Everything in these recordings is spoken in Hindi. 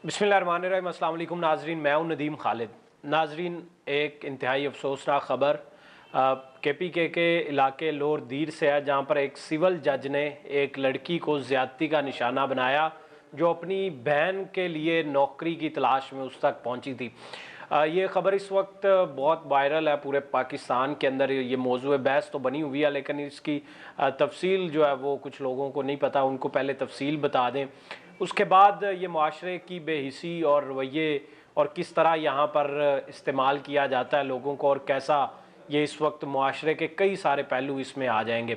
बिस्मिल्लाहिर्रहमानिर्रहीम। अस्सलाम वालेकुम नाजरीन, मैं हूं नदीम खालिद। नाजरीन, एक इंतहाई अफसोसनाक ख़बर KPK के इलाके लोर दीर से है, जहां पर एक सिविल जज ने एक लड़की को ज़्यादती का निशाना बनाया जो अपनी बहन के लिए नौकरी की तलाश में उस तक पहुंची थी। ये ख़बर इस वक्त बहुत वायरल है पूरे पाकिस्तान के अंदर। ये मौजूद बहस तो बनी हुई है, लेकिन इसकी तफसील जो है वो कुछ लोगों को नहीं पता। उनको पहले तफसील बता दें, उसके बाद ये माशरे की बेहिसी और रवैये और किस तरह यहाँ पर इस्तेमाल किया जाता है लोगों को, और कैसा ये इस वक्त माशरे के कई सारे पहलू इसमें आ जाएंगे।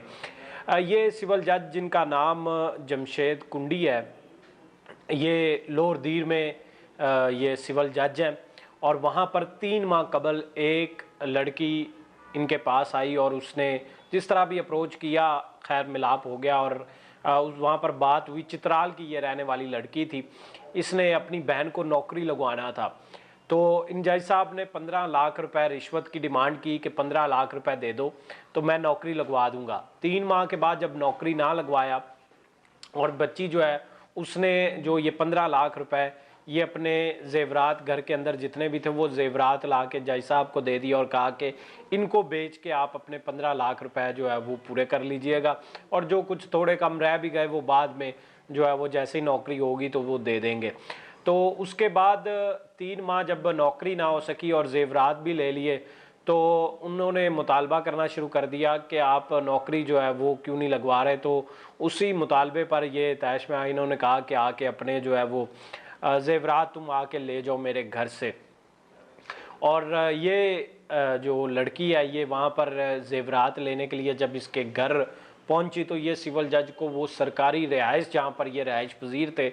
ये सिविल जज जिनका नाम जमशेद कुंडी है, ये लोर दीर में ये सिविल जज हैं, और वहाँ पर 3 माह कबल एक लड़की इनके पास आई और उसने जिस तरह भी अप्रोच किया, खैर मिलाप हो गया और वहाँ पर बात हुई। चित्राल की ये रहने वाली लड़की थी, इसने अपनी बहन को नौकरी लगवाना था। तो इन जज साहब ने 15 लाख रुपए रिश्वत की डिमांड की कि 15 लाख रुपए दे दो तो मैं नौकरी लगवा दूंगा। 3 माह के बाद जब नौकरी ना लगवाया और बच्ची जो है उसने जो ये 15 लाख रुपए ये अपने जेवरात घर के अंदर जितने भी थे वो जेवरात ला के जज साहब को दे दिया और कहा कि इनको बेच के आप अपने 15 लाख रुपए जो है वो पूरे कर लीजिएगा, और जो कुछ थोड़े कम रह भी गए वो बाद में जो है वो जैसे ही नौकरी होगी तो वो दे देंगे। तो उसके बाद 3 माह जब नौकरी ना हो सकी और जेवरात भी ले लिए, तो उन्होंने मुतालबा करना शुरू कर दिया कि आप नौकरी जो है वो क्यों नहीं लगवा रहे। तो उसी मुतालबे पर ये तैश में आई, इन्होंने कहा कि आके अपने जो है वो जेवरात तुम आके ले जाओ मेरे घर से। और ये जो लड़की है ये वहाँ पर जेवरात लेने के लिए जब इसके घर पहुंची तो ये सिविल जज को वो सरकारी रिहाइश जहाँ पर ये रिहाइश पजीर थे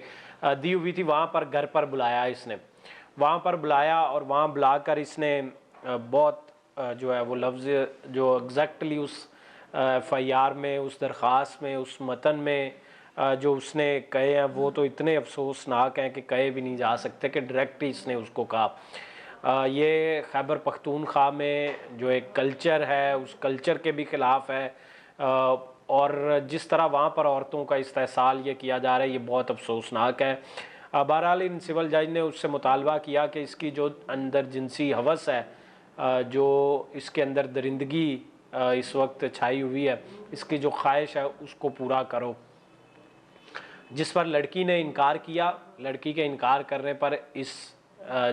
दी हुई थी, वहाँ पर घर पर बुलाया इसने। वहाँ पर बुलाया और वहाँ बुलाकर इसने बहुत जो है वो लफ्ज़ जो एग्जैक्टली उस FIR में, उस दरख्वास्त में, उस मतन में जो उसने कहे हैं वो तो इतने अफसोसनाक हैं कि कहे भी नहीं जा सकते, कि डायरेक्ट ही इसने उसको कहा। ये खैबर पख्तूनख्वा में जो एक कल्चर है उस कल्चर के भी ख़िलाफ़ है, और जिस तरह वहाँ पर औरतों का इस्तेहसाल ये किया जा रहा है ये बहुत अफसोसनाक है। बहरहाल इन सिविल जज ने उससे मुतालबा किया कि इसकी जो अंदर जिनसी हवस है, जो इसके अंदर दरिंदगी इस वक्त छाई हुई है, इसकी जो ख्वाहिश है उसको पूरा करो। जिस पर लड़की ने इनकार किया। लड़की के इनकार करने पर इस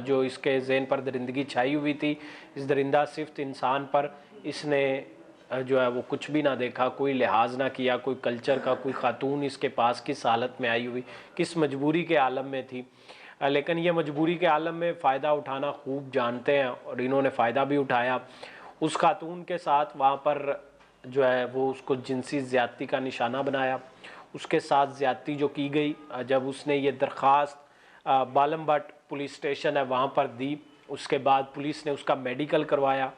जो इसके ज़हन पर दरिंदगी छाई हुई थी, इस दरिंदा सिफ्त इंसान पर इसने जो है वो कुछ भी ना देखा, कोई लिहाज ना किया, कोई कल्चर का, कोई खातून इसके पास किस हालत में आई हुई, किस मजबूरी के आलम में थी। लेकिन ये मजबूरी के आलम में फ़ायदा उठाना खूब जानते हैं और इन्होंने फ़ायदा भी उठाया। उस खातून के साथ वहाँ पर जो है वो उसको जिनसी ज़्यादती का निशाना बनाया। उसके साथ ज़्यादती जो की गई, जब उसने ये दरख्वास्त बालमबट पुलिस स्टेशन है वहाँ पर दी, उसके बाद पुलिस ने उसका मेडिकल करवाया।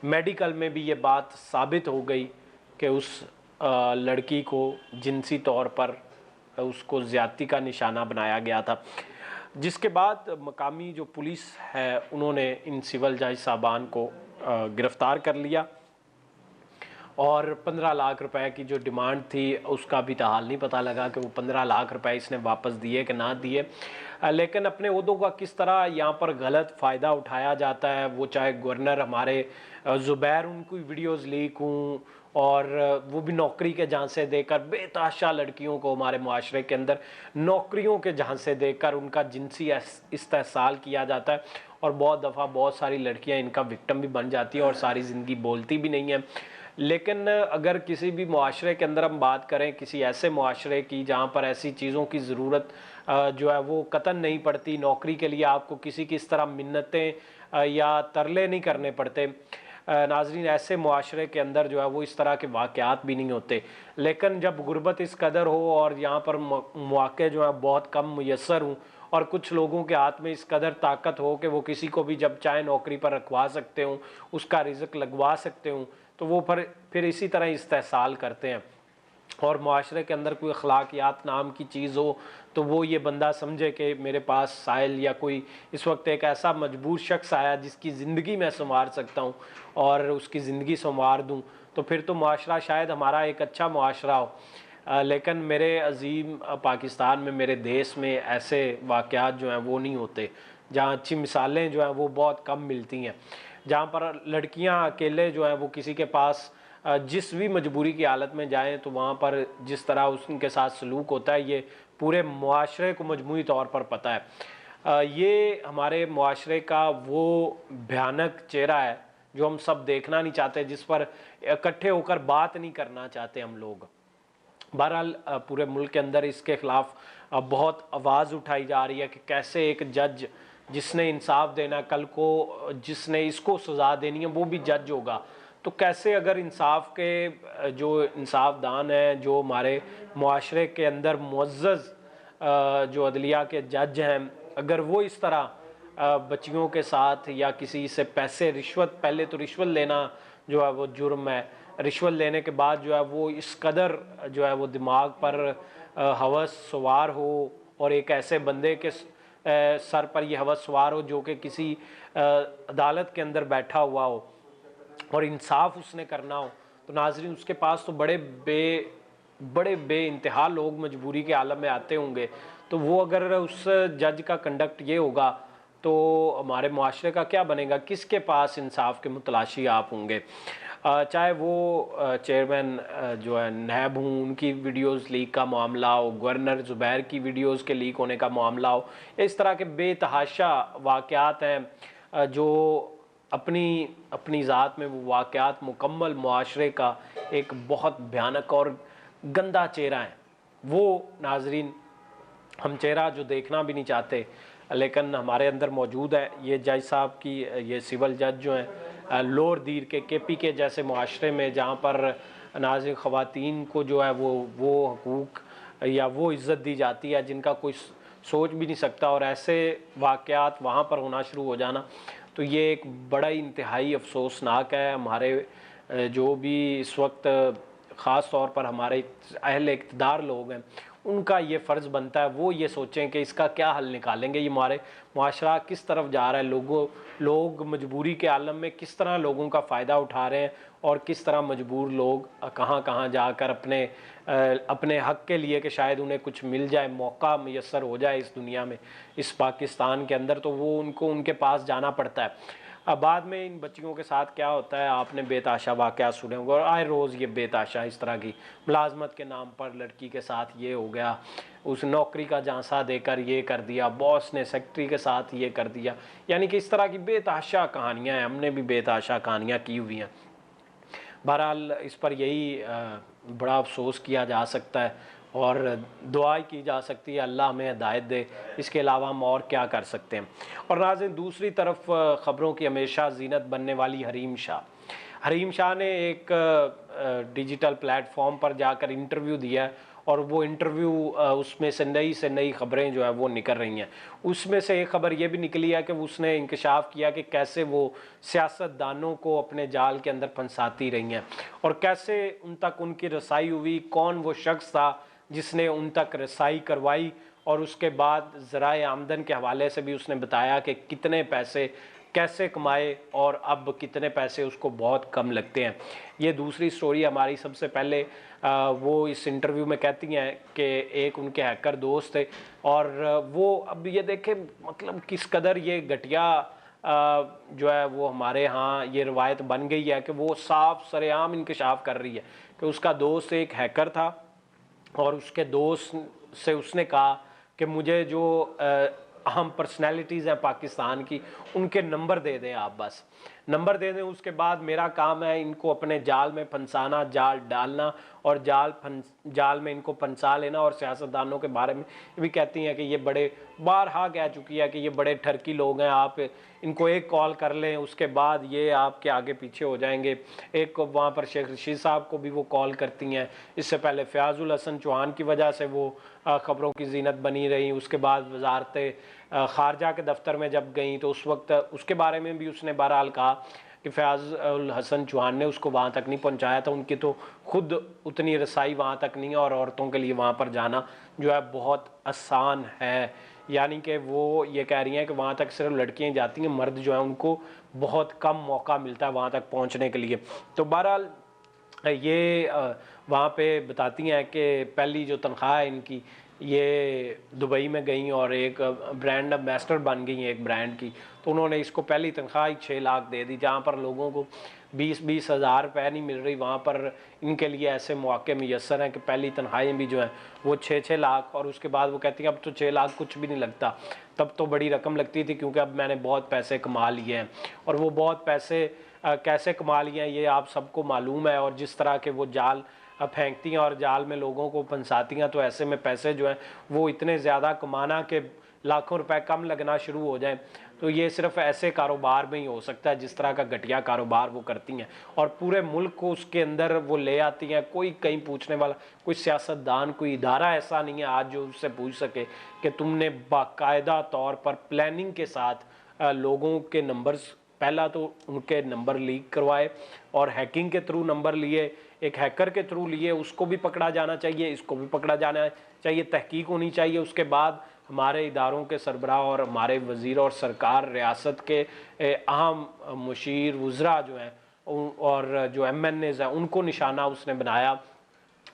मेडिकल में भी ये बात साबित हो गई कि उस लड़की को जिनसी तौर पर उसको ज़्यादती का निशाना बनाया गया था। जिसके बाद मकामी जो पुलिस है उन्होंने इन सिविल जज साहबान को गिरफ़्तार कर लिया और 15 लाख रुपए की जो डिमांड थी उसका भी ताहाल नहीं पता लगा कि वो 15 लाख रुपए इसने वापस दिए कि ना दिए। लेकिन अपने ओहदों का किस तरह यहाँ पर गलत फ़ायदा उठाया जाता है, वो चाहे गवर्नर हमारे ज़ुबैर उनकी वीडियोज़ लीक हूँ और वो भी नौकरी के झांसे देकर बेतहाशा लड़कियों को हमारे माशरे के अंदर नौकरियों के झांसे देकर उनका जिनसी इस्तेहसाल किया जाता है, और बहुत दफ़ा बहुत सारी लड़कियाँ इनका विक्टिम भी बन जाती हैं और सारी ज़िंदगी बोलती भी नहीं है। लेकिन अगर किसी भी मुआशरे के अंदर हम बात करें, किसी ऐसे मुआशरे की जहाँ पर ऐसी चीज़ों की ज़रूरत जो है वो कतन नहीं पड़ती, नौकरी के लिए आपको किसी की इस तरह मिन्नतें या तरले नहीं करने पड़ते, नाजरीन ऐसे मुआशरे के अंदर जो है वो इस तरह के वाक़यात भी नहीं होते। लेकिन जब गुर्बत इस कदर हो और यहाँ पर मौक़े जो है बहुत कम मुयस्सर हों और कुछ लोगों के हाथ में इस कदर ताकत हो कि वो किसी को भी जब चाहे नौकरी पर रखवा सकते हों, उसका रिज़्क लगवा सकते हों, तो वो फिर इसी तरह इस्तेहसाल करते हैं। और मुआशरे के अंदर कोई अखलाकियात नाम की चीज़ हो तो वो ये बंदा समझे कि मेरे पास साहिल या कोई इस वक्त एक ऐसा मजबूर शख्स आया जिसकी ज़िंदगी मैं संवार सकता हूँ और उसकी ज़िंदगी संवार दूँ, तो फिर तो मुआशरा शायद हमारा एक अच्छा मुआशरा हो। लेकिन मेरे अजीम पाकिस्तान में, मेरे देश में ऐसे वाक़यात जो हैं वो नहीं होते, जहाँ अच्छी मिसालें जो हैं वो बहुत कम मिलती हैं, जहाँ पर लड़कियाँ अकेले जो हैं वो किसी के पास जिस भी मजबूरी की हालत में जाएं तो वहाँ पर जिस तरह उनके साथ सलूक होता है, ये पूरे मुआशरे को मजमूई तौर पर पता है। ये हमारे मुआशरे का वो भयानक चेहरा है जो हम सब देखना नहीं चाहते, जिस पर इकट्ठे होकर बात नहीं करना चाहते हम लोग। बहरहाल पूरे मुल्क के अंदर इसके ख़िलाफ़ बहुत आवाज़ उठाई जा रही है कि कैसे एक जज जिसने इंसाफ देना, कल को जिसने इसको सज़ा देनी है वो भी जज होगा, तो कैसे अगर इंसाफ के जो इंसाफदान हैं, जो हमारे मुआशरे के अंदर मुअज़्ज़ज़ जो अदलिया के जज हैं, अगर वो इस तरह बच्चियों के साथ या किसी से पैसे रिश्वत, पहले तो रिश्वत लेना जो है वो जुर्म है, रिश्वत लेने के बाद जो है वो इस कदर जो है वो दिमाग पर हवस सवार हो और एक ऐसे बंदे के सर पर ये हवस सवार हो जो कि किसी अदालत के अंदर बैठा हुआ हो और इंसाफ उसने करना हो, तो नाज़रीन उसके पास तो बड़े बे इंतहा लोग मजबूरी के आलम में आते होंगे। तो वो अगर उस जज का कंडक्ट ये होगा तो हमारे मुआशरे का क्या बनेगा, किसके पास इंसाफ के मुतलाशी आप होंगे। चाहे वो चेयरमैन जो है नैब हूँ, उनकी वीडियोस लीक का मामला हो, गवर्नर ज़ुबैर की वीडियोस के लीक होने का मामला हो, इस तरह के बेतहाशा वाक़यात हैं जो अपनी ज़ात में वो वाक़यात मुकम्मल मुआशरे का एक बहुत भयानक और गंदा चेहरा है। वो नाज़रीन हम चेहरा जो देखना भी नहीं चाहते, लेकिन हमारे अंदर मौजूद है। ये जज साहब की, ये सिविल जज जो हैं लोअर दीर के KP के जैसे मुआशरे में, जहाँ पर नाज़रीन ख़वातीन को जो है वो हकूक़ या वो इज़्ज़त दी जाती है जिनका कोई सोच भी नहीं सकता, और ऐसे वाक़यात वहाँ पर होना शुरू हो जाना, तो ये एक बड़ा ही इंतहाई अफसोसनाक है। हमारे जो भी इस वक्त ख़ास तौर पर हमारे अहले इक़्तिदार लोग हैं, उनका ये फ़र्ज़ बनता है वो ये सोचें कि इसका क्या हल निकालेंगे, ये हमारे मुआशरा किस तरफ जा रहा है, लोग मजबूरी के आलम में किस तरह लोगों का फ़ायदा उठा रहे हैं, और किस तरह मजबूर लोग कहाँ कहाँ जाकर अपने हक़ के लिए कि शायद उन्हें कुछ मिल जाए, मौका मैसर हो जाए इस दुनिया में, इस पाकिस्तान के अंदर, तो वो उनके पास जाना पड़ता है। अब बाद में इन बच्चियों के साथ क्या होता है, आपने बेताशा वाक़यात सुने होंगे, और आए रोज़ ये बेताशा इस तरह की मुलाजमत के नाम पर लड़की के साथ ये हो गया, उस नौकरी का झांसा देकर ये कर दिया, बॉस ने सेक्रेटरी के साथ ये कर दिया, यानी कि इस तरह की बेताशा कहानियाँ हैं। हमने भी बेताशा कहानियाँ की हुई हैं। बहरहाल इस पर यही बड़ा अफसोस किया जा सकता है और दुआ की जा सकती है, अल्लाह हमें हिदायत दे, इसके अलावा हम और क्या कर सकते हैं। और नाज़रीन दूसरी तरफ ख़बरों की हमेशा ज़ीनत बनने वाली हरीम शाह ने एक डिजिटल प्लेटफॉर्म पर जाकर इंटरव्यू दिया है, और वो इंटरव्यू उसमें से नई ख़बरें जो है वो निकल रही हैं। उसमें से एक ख़बर ये भी निकली है कि उसने इंकशाफ किया कि कैसे वो सियासतदानों को अपने जाल के अंदर फंसाती रही हैं, और कैसे उन तक उनकी रसाई हुई, कौन वो शख्स था जिसने उन तक रसाई करवाई, और उसके बाद ज़राए आमदन के हवाले से भी उसने बताया कि कितने पैसे कैसे कमाए और अब कितने पैसे उसको बहुत कम लगते हैं। ये दूसरी स्टोरी हमारी। सबसे पहले वो इस इंटरव्यू में कहती हैं कि एक उनके हैकर दोस्त थे, और वो अब ये देखें मतलब किस कदर ये घटिया जो है वो हमारे यहाँ ये रवायत बन गई है कि वो साफ सरेआम इंकशाफ कर रही है कि उसका दोस्त एक हैकर था, और उसके दोस्त से उसने कहा कि मुझे जो अहम पर्सनैलिटीज़ हैं पाकिस्तान की, उनके नंबर दे दें, आप बस नंबर दे दें, उसके बाद मेरा काम है इनको अपने जाल में फंसाना, जाल डालना, और जाल में इनको फंसा लेना। और सियासतदानों के बारे में भी कहती हैं कि ये बड़े बारहा कह चुकी है कि ये बड़े ठरकी लोग हैं, आप इनको एक कॉल कर लें उसके बाद ये आपके आगे पीछे हो जाएंगे। एक वहाँ पर शेख रशीद साहब को भी वो कॉल करती हैं, इससे पहले फयाजुल हसन चौहान की वजह से वो ख़बरों की जीनत बनी रही। उसके बाद वजारत ख़ारजा के दफ्तर में जब गई तो उस वक्त उसके बारे में भी उसने बहरहाल कहा कि फयाजुल हसन चौहान ने उसको वहाँ तक नहीं पहुँचाया था, उनकी तो खुद उतनी रसाई वहाँ तक नहीं है, और औरतों के लिए वहाँ पर जाना जो है बहुत आसान है। यानी कि वो ये कह रही हैं कि वहाँ तक सिर्फ लड़कियाँ जाती हैं, मर्द जो हैं उनको बहुत कम मौका मिलता है वहाँ तक पहुँचने के लिए। तो बहरहाल ये वहाँ पे बताती हैं कि पहली जो तनख्वाह है इनकी, ये दुबई में गई और एक ब्रांड एम्बेसडर बन गई एक ब्रांड की। तो उन्होंने इसको पहली तनख्वाह ही 6 लाख दे दी। जहाँ पर लोगों को 20-20 हज़ार रुपये नहीं मिल रही, वहाँ पर इनके लिए ऐसे मौके मुयसर हैं कि पहली तनख्वाहें भी जो हैं वो 6-6 लाख। और उसके बाद वो कहती हैं अब तो 6 लाख कुछ भी नहीं लगता, तब तो बड़ी रकम लगती थी क्योंकि अब मैंने बहुत पैसे कमा लिए हैं। और वो बहुत पैसे कैसे कमा लिए हैं ये आप सबको मालूम है। और जिस तरह के वो जाल फेंकती हैं और जाल में लोगों को फंसाती हैं, तो ऐसे में पैसे जो हैं वो इतने ज़्यादा कमाना कि लाखों रुपए कम लगना शुरू हो जाए। तो ये सिर्फ ऐसे कारोबार में ही हो सकता है जिस तरह का घटिया कारोबार वो करती हैं, और पूरे मुल्क को उसके अंदर वो ले आती हैं। कोई कहीं पूछने वाला, कोई सियासतदान, कोई इदारा ऐसा नहीं है आज जो उससे पूछ सके कि तुमने बाकायदा तौर पर प्लानिंग के साथ लोगों के नंबर्स, पहला तो उनके नंबर लीक करवाए और हैकिंग के थ्रू नंबर लिए, एक हैकर के थ्रू लिए, उसको भी पकड़ा जाना चाहिए, इसको भी पकड़ा जाना चाहिए, तहकीक होनी चाहिए। उसके बाद हमारे इदारों के सरबराह और हमारे वज़ीर और सरकार रियासत के अहम मुशीर वज़रा जो हैं और जो MNAs हैं उनको निशाना उसने बनाया,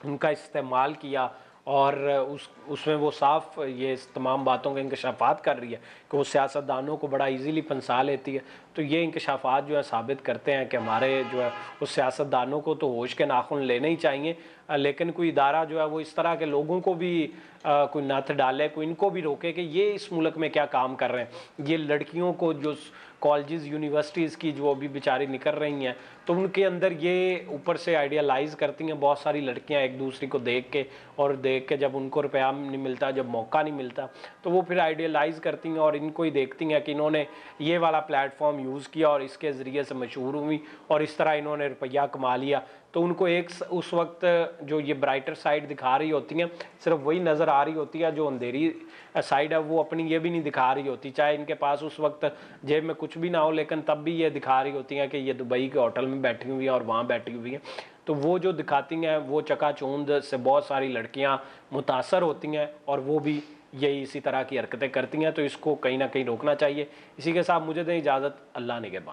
उनका इस्तेमाल किया। और उसमें वो साफ ये तमाम बातों के इंकशाफात कर रही है कि वो सियासतदानों को बड़ा इजीली फंसा लेती है। तो ये इंकशाफात जो है साबित करते हैं कि हमारे जो है उस सियासतदानों को तो होश के नाखून लेने ही चाहिए, लेकिन कोई इदारा जो है वो इस तरह के लोगों को भी कोई नथ डाले, कोई इनको भी रोके कि ये इस मुल्क में क्या काम कर रहे हैं। ये लड़कियों को जो कॉलेजेस यूनिवर्सिटीज़ की जो अभी बेचारी निकल रही हैं, तो उनके अंदर ये ऊपर से आइडियलाइज़ करती हैं बहुत सारी लड़कियां एक दूसरे को देख के, और देख के जब उनको रुपया नहीं मिलता, जब मौका नहीं मिलता, तो वो फिर आइडियलाइज़ करती हैं और इनको ही देखती हैं कि इन्होंने ये वाला प्लेटफॉर्म यूज़ किया और इसके ज़रिए से मशहूर हुई और इस तरह इन्होंने रुपया कमा लिया। तो उनको एक उस वक्त जो ये ब्राइटर साइड दिखा रही होती हैं सिर्फ वही नज़र आ रही होती है, जो अंधेरी साइड है वो अपनी ये भी नहीं दिखा रही होती। चाहे इनके पास उस वक्त जेब में कुछ भी ना हो, लेकिन तब भी ये दिखा रही होती हैं कि ये दुबई के होटल में बैठी हुई है और वहाँ बैठी हुई हैं। तो वो जो दिखाती हैं वो चकाचौंध से बहुत सारी लड़कियाँ मुतासर होती हैं और वो भी यही इसी तरह की हरकतें करती हैं। तो इसको कहीं ना कहीं रोकना चाहिए। इसी के साथ मुझे दें इजाज़त। अल्लाह निगहबान।